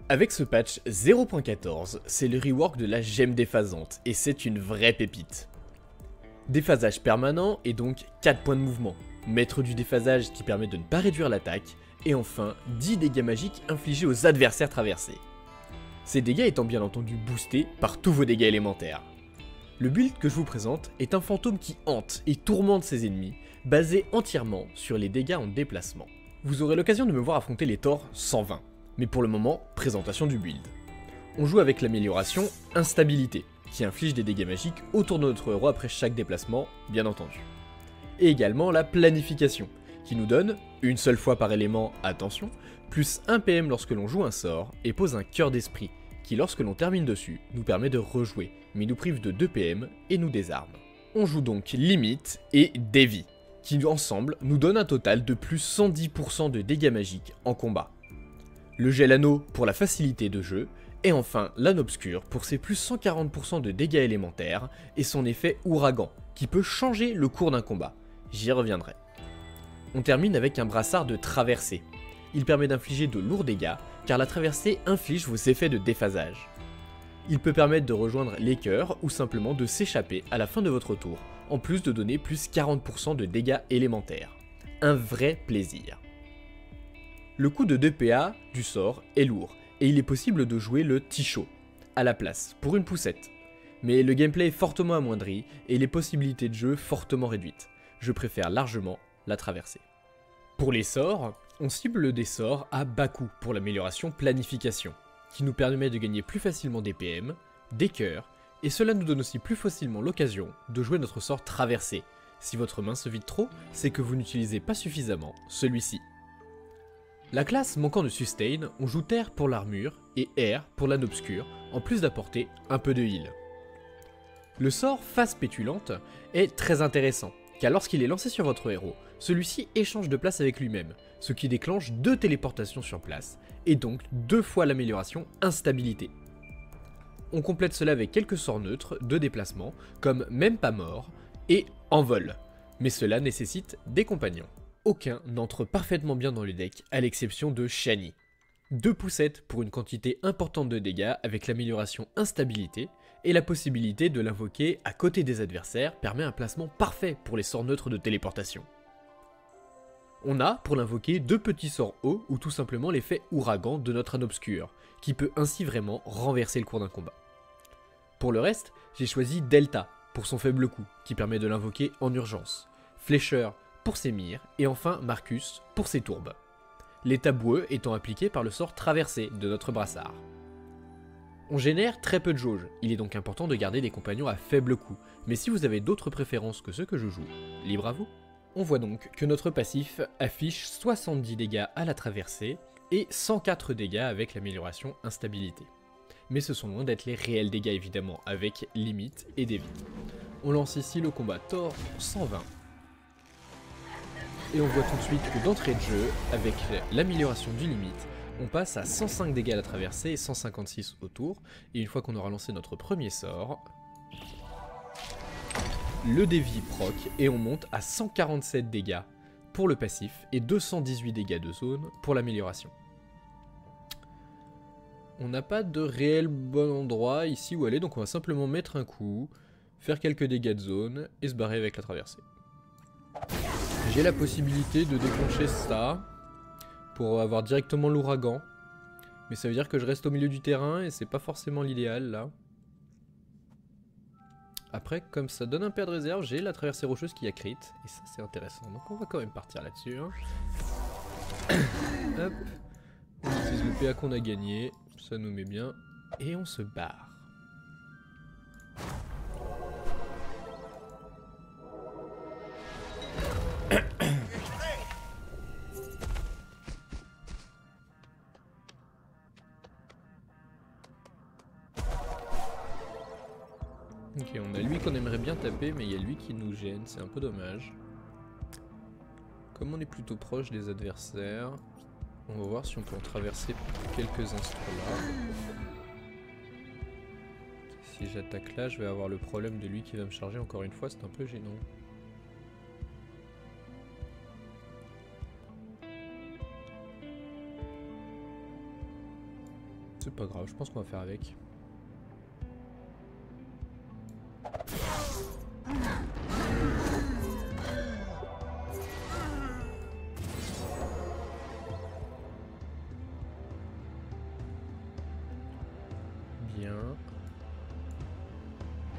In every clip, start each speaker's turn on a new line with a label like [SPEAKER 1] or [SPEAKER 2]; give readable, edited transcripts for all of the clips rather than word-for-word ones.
[SPEAKER 1] Avec ce patch 0.14, c'est le rework de la gemme déphasante et c'est une vraie pépite. Déphasage permanent et donc 4 points de mouvement, maître du déphasage qui permet de ne pas réduire l'attaque, et enfin 10 dégâts magiques infligés aux adversaires traversés. Ces dégâts étant bien entendu boostés par tous vos dégâts élémentaires. Le build que je vous présente est un fantôme qui hante et tourmente ses ennemis, basé entièrement sur les dégâts en déplacement. Vous aurez l'occasion de me voir affronter les Thor 120, mais pour le moment, présentation du build. On joue avec l'amélioration Instabilité, qui inflige des dégâts magiques autour de notre héros après chaque déplacement, bien entendu. Et également la planification, qui nous donne, une seule fois par élément, attention, plus 1 PM lorsque l'on joue un sort, et pose un cœur d'esprit, qui lorsque l'on termine dessus, nous permet de rejouer, mais nous prive de 2 PM et nous désarme. On joue donc Limite et Devi, qui ensemble nous donnent un total de plus 110% de dégâts magiques en combat. Le gel anneau pour la facilité de jeu, et enfin l'âne obscur pour ses plus 140% de dégâts élémentaires et son effet ouragan, qui peut changer le cours d'un combat. J'y reviendrai. On termine avec un brassard de traversée. Il permet d'infliger de lourds dégâts, car la traversée inflige vos effets de déphasage. Il peut permettre de rejoindre les cœurs ou simplement de s'échapper à la fin de votre tour, en plus de donner plus 40% de dégâts élémentaires. Un vrai plaisir. Le coût de 2 PA du sort est lourd, et il est possible de jouer le Ticho à la place, pour une poussette. Mais le gameplay est fortement amoindri, et les possibilités de jeu fortement réduites. Je préfère largement la traversée. Pour les sorts, on cible des sorts à bas coût pour l'amélioration planification, qui nous permet de gagner plus facilement des PM, des cœurs, et cela nous donne aussi plus facilement l'occasion de jouer notre sort traversé. Si votre main se vide trop, c'est que vous n'utilisez pas suffisamment celui-ci. La classe manquant de sustain, on joue terre pour l'armure et air pour l'âne obscur, en plus d'apporter un peu de heal. Le sort Face Pétulante est très intéressant, car lorsqu'il est lancé sur votre héros, celui-ci échange de place avec lui-même, ce qui déclenche 2 téléportations sur place, et donc 2 fois l'amélioration Instabilité. On complète cela avec quelques sorts neutres de déplacement, comme Même pas mort et Envol, mais cela nécessite des compagnons. Aucun n'entre parfaitement bien dans le deck, à l'exception de Shani. 2 poussettes pour une quantité importante de dégâts avec l'amélioration Instabilité, et la possibilité de l'invoquer à côté des adversaires permet un placement parfait pour les sorts neutres de téléportation. On a, pour l'invoquer, 2 petits sorts hauts ou tout simplement l'effet ouragan de notre âne obscur, qui peut ainsi vraiment renverser le cours d'un combat. Pour le reste, j'ai choisi Delta pour son faible coût, qui permet de l'invoquer en urgence, Flécheur pour ses mires, et enfin Marcus pour ses tourbes. L'état boueux étant appliqué par le sort traversé de notre brassard. On génère très peu de jauge, il est donc important de garder des compagnons à faible coût, mais si vous avez d'autres préférences que ceux que je joue, libre à vous. On voit donc que notre passif affiche 70 dégâts à la traversée et 104 dégâts avec l'amélioration Instabilité. Mais ce sont loin d'être les réels dégâts évidemment avec Limite et Devi. On lance ici le combat Thor 120. Et on voit tout de suite que d'entrée de jeu, avec l'amélioration du limite, on passe à 105 dégâts à la traversée et 156 au tour. Et une fois qu'on aura lancé notre premier sort, le Devi proc et on monte à 147 dégâts pour le passif et 218 dégâts de zone pour l'amélioration. On n'a pas de réel bon endroit ici où aller, donc on va simplement mettre un coup, faire quelques dégâts de zone et se barrer avec la traversée. J'ai la possibilité de déclencher ça pour avoir directement l'ouragan, mais ça veut dire que je reste au milieu du terrain et c'est pas forcément l'idéal là. Après, comme ça donne un paire de réserve, j'ai la traversée rocheuse qui a crit, et ça c'est intéressant, donc on va quand même partir là-dessus. Hein. Hop, on utilise le PA qu'on a gagné, ça nous met bien, et on se barre. Ok, on a lui qu'on aimerait bien taper, mais il y a lui qui nous gêne, c'est un peu dommage. Comme on est plutôt proche des adversaires, on va voir si on peut en traverser quelques instants là. Si j'attaque là, je vais avoir le problème de lui qui va me charger encore une fois, c'est un peu gênant. C'est pas grave, je pense qu'on va faire avec. Bien.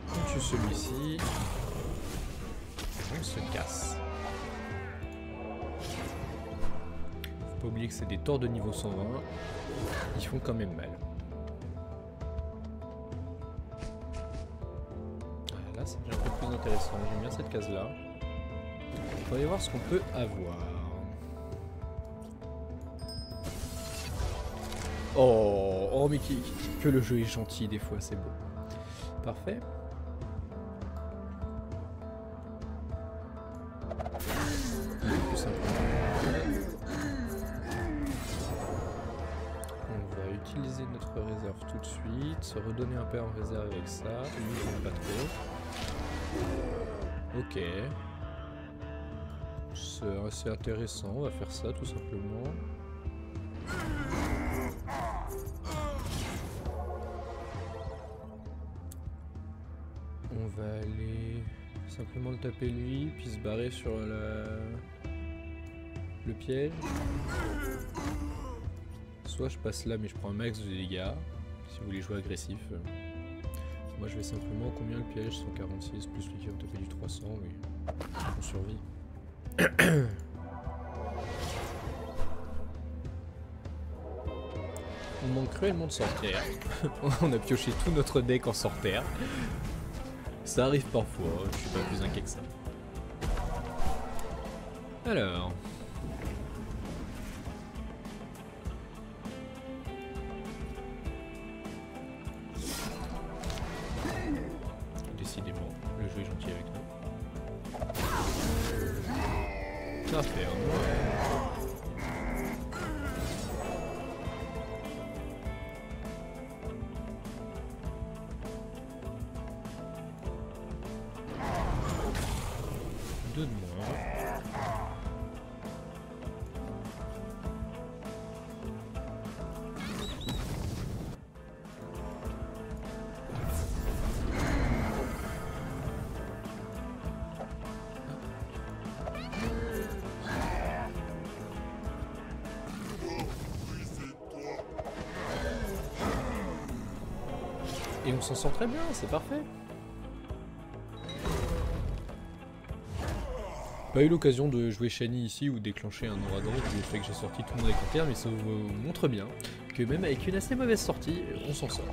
[SPEAKER 1] On tue celui-ci. On se casse. Faut pas oublier que c'est des torts de niveau 120. Ils font quand même mal. Ah, là c'est déjà un peu plus intéressant. J'aime bien cette case là. On va aller voir ce qu'on peut avoir. Oh mais que le jeu est gentil des fois, c'est beau. Parfait. Plus simplement. On va utiliser notre réserve tout de suite, se redonner un peu en réserve avec ça. Lui, j'aime pas trop. Ok. C'est assez intéressant, on va faire ça tout simplement. On va aller simplement le taper lui, puis se barrer sur le piège. Soit je passe là mais je prends un max de dégâts, si vous voulez jouer agressif. Moi je vais simplement, combien le piège? 146 plus lui qui va me taper du 300, oui. On survit. On manque cruellement de sortir. On a pioché tout notre deck en sortir. Ça arrive parfois, je suis pas plus inquiet que ça. Alors. Décidément, le jeu est gentil avec nous. Ça va faire. Deux de moins. Et on s'en sort très bien, c'est parfait. Pas eu l'occasion de jouer Shani ici ou déclencher un ouragan du fait que j'ai sorti tout mon deck en terre, mais ça vous montre bien que même avec une assez mauvaise sortie, on s'en sort.